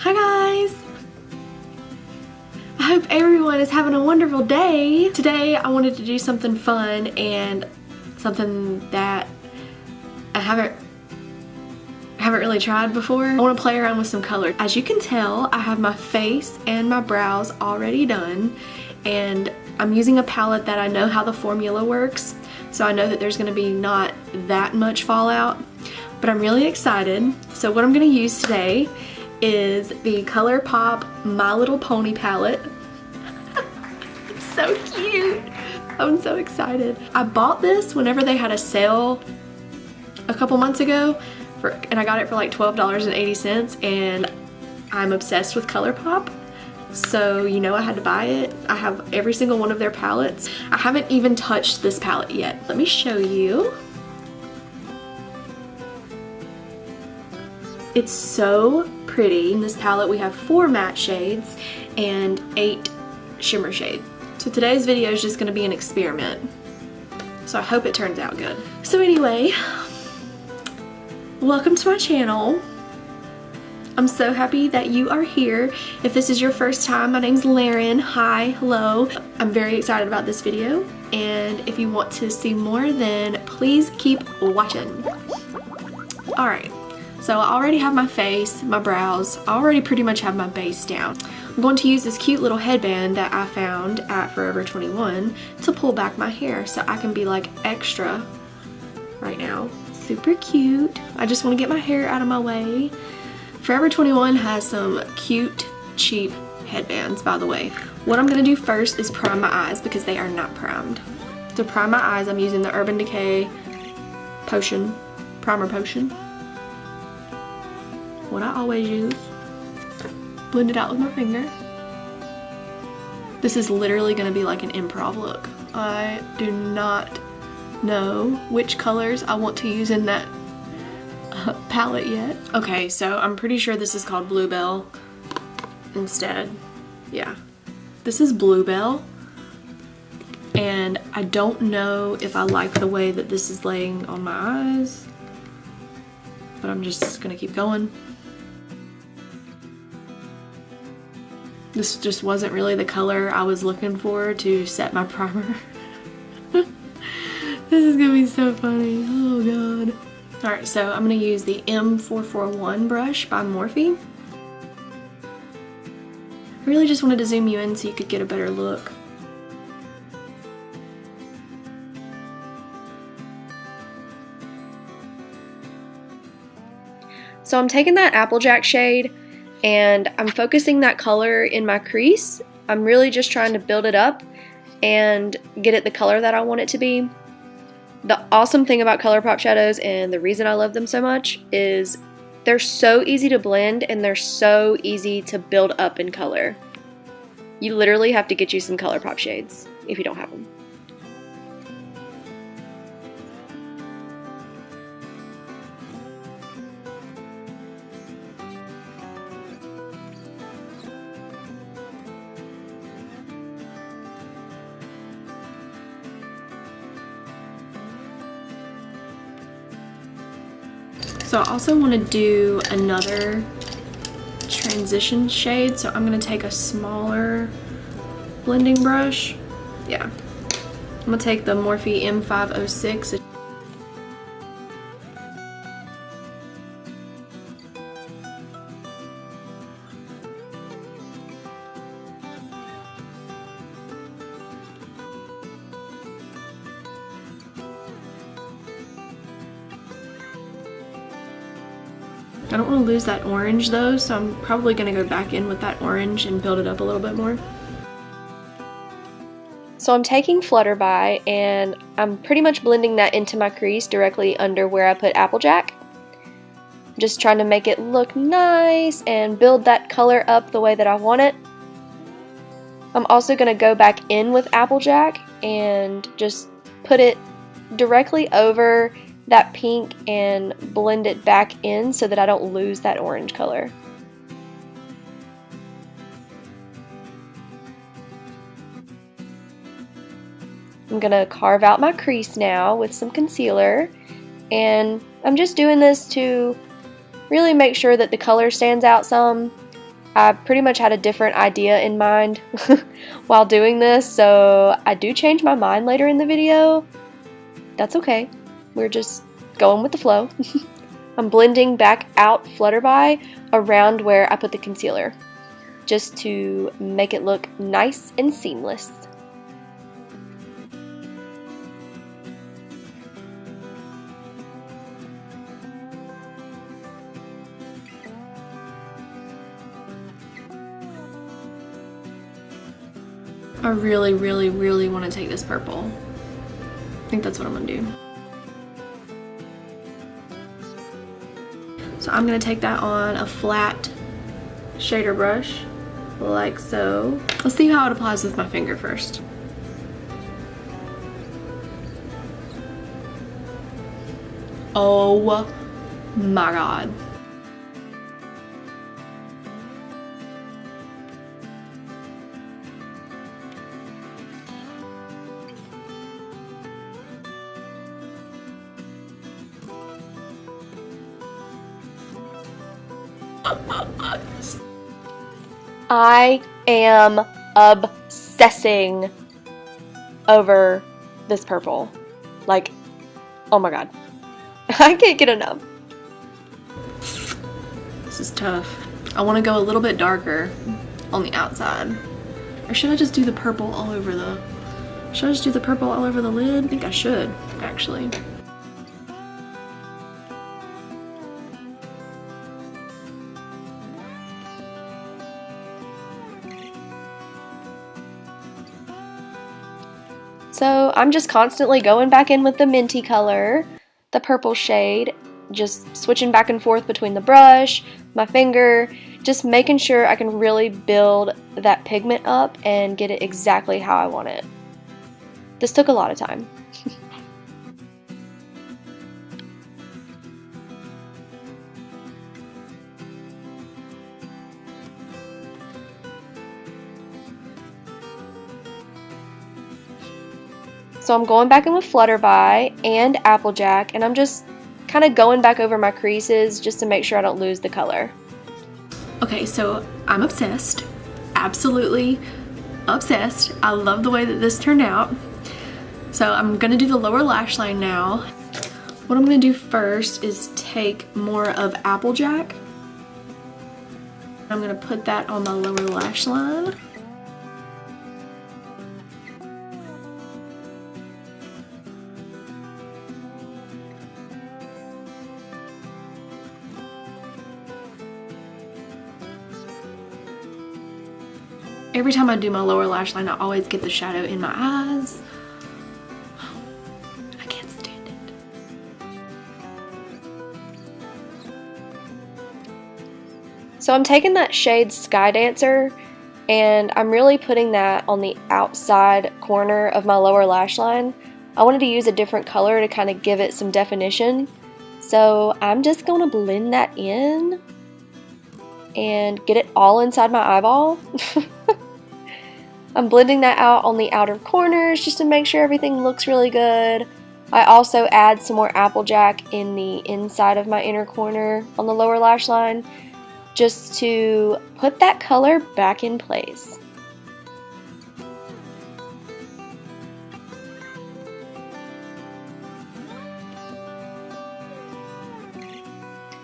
Hi guys! I hope everyone is having a wonderful day. Today I wanted to do something fun and something that I haven't really tried before. I want to play around with some color. As you can tell, I have my face and my brows already done, and I'm using a palette that I know how the formula works, so I know that there's going to be not that much fallout, but I'm really excited. So what I'm going to use today is the Colourpop My Little Pony palette. It's so cute. I'm so excited. I bought this whenever they had a sale a couple months ago, and I got it for like $12.80, and I'm obsessed with Colourpop. So you know I had to buy it. I have every single one of their palettes. I haven't even touched this palette yet. Let me show you. It's so pretty. In this palette we have 4 matte shades and 8 shimmer shades. So today's video is just going to be an experiment. So I hope it turns out good. So anyway, welcome to my channel. I'm so happy that you are here. If this is your first time, my name's Lauren. Hi, hello. I'm very excited about this video, and if you want to see more, then please keep watching. Alright, so I already have my face, my brows, I already pretty much have my base down. I'm going to use this cute little headband that I found at Forever 21 to pull back my hair so I can be like extra right now. Super cute. I just want to get my hair out of my way. Forever 21 has some cute, cheap headbands, by the way. What I'm going to do first is prime my eyes because they are not primed. To prime my eyes, I'm using the Urban Decay Potion, Primer Potion. What I always use. Blend it out with my finger. This is literally going to be like an improv look. I do not know which colors I want to use in that palette yet. Okay, so I'm pretty sure this is called Bluebell instead. Yeah, this is Bluebell, and I don't know if I like the way that this is laying on my eyes, but I'm just gonna keep going. This just wasn't really the color I was looking for to set my primer. This is gonna be so funny. Oh god. Alright, so I'm going to use the M441 brush by Morphe. I really just wanted to zoom you in so you could get a better look. So I'm taking that Applejack shade and I'm focusing that color in my crease. I'm really just trying to build it up and get it the color that I want it to be. The awesome thing about Colourpop shadows, and the reason I love them so much, is they're so easy to blend and they're so easy to build up in color. You literally have to get you some Colourpop shades if you don't have them. So I also want to do another transition shade, so I'm going to take a smaller blending brush. Yeah, I'm going to take the Morphe M506. I don't want to lose that orange though, so I'm probably going to go back in with that orange and build it up a little bit more. So I'm taking Flutterby and I'm pretty much blending that into my crease directly under where I put Applejack. Just trying to make it look nice and build that color up the way that I want it. I'm also going to go back in with Applejack and just put it directly over that pink and blend it back in so that I don't lose that orange color. I'm gonna carve out my crease now with some concealer, and I'm just doing this to really make sure that the color stands out some. I pretty much had a different idea in mind while doing this, so I do change my mind later in the video. That's okay. We're just going with the flow. I'm blending back out Flutterby around where I put the concealer, just to make it look nice and seamless. I really, really, really want to take this purple. I think that's what I'm gonna do. So I'm gonna take that on a flat shader brush, like so. Let's see how it applies with my finger first. Oh my god. I am obsessing over this purple. Like, oh my god. I can't get enough. This is tough. I want to go a little bit darker on the outside. Or should I just do the purple all over the... Should I just do the purple all over the lid? I think I should, actually. So I'm just constantly going back in with the minty color, the purple shade, just switching back and forth between the brush, my finger, just making sure I can really build that pigment up and get it exactly how I want it. This took a lot of time. So I'm going back in with Flutterby and Applejack, and I'm just kind of going back over my creases just to make sure I don't lose the color. Okay, so I'm obsessed. Absolutely obsessed. I love the way that this turned out. So I'm gonna do the lower lash line now. What I'm gonna do first is take more of Applejack. I'm gonna put that on my lower lash line. Every time I do my lower lash line, I always get the shadow in my eyes. I can't stand it. So I'm taking that shade Sky Dancer, and I'm really putting that on the outside corner of my lower lash line. I wanted to use a different color to kind of give it some definition. So I'm just going to blend that in and get it all inside my eyeball. I'm blending that out on the outer corners just to make sure everything looks really good. I also add some more Applejack in the inside of my inner corner on the lower lash line just to put that color back in place.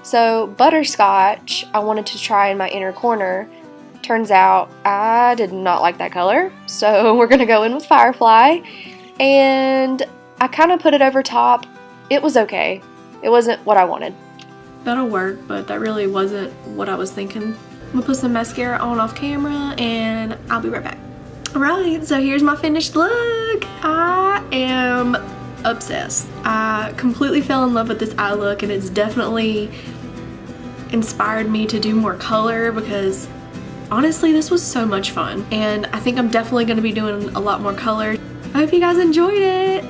So Butterscotch I wanted to try in my inner corner. Turns out I did not like that color, so we're gonna go in with Firefly, and I kind of put it over top. It was okay. It wasn't what I wanted. That'll work, but that really wasn't what I was thinking. I'm gonna put some mascara on off camera and I'll be right back. Alright, so here's my finished look. I am obsessed. I completely fell in love with this eye look, and it's definitely inspired me to do more color because honestly, this was so much fun, and I think I'm definitely going to be doing a lot more color. I hope you guys enjoyed it,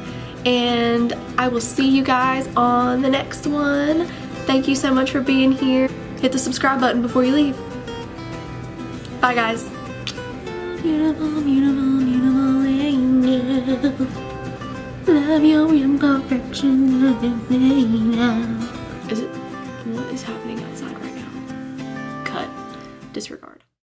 and I will see you guys on the next one. Thank you so much for being here. Hit the subscribe button before you leave. Bye, guys. Beautiful, beautiful, beautiful angel. Love your imperfection. Is it? What is happening outside right now? Cut. disregard.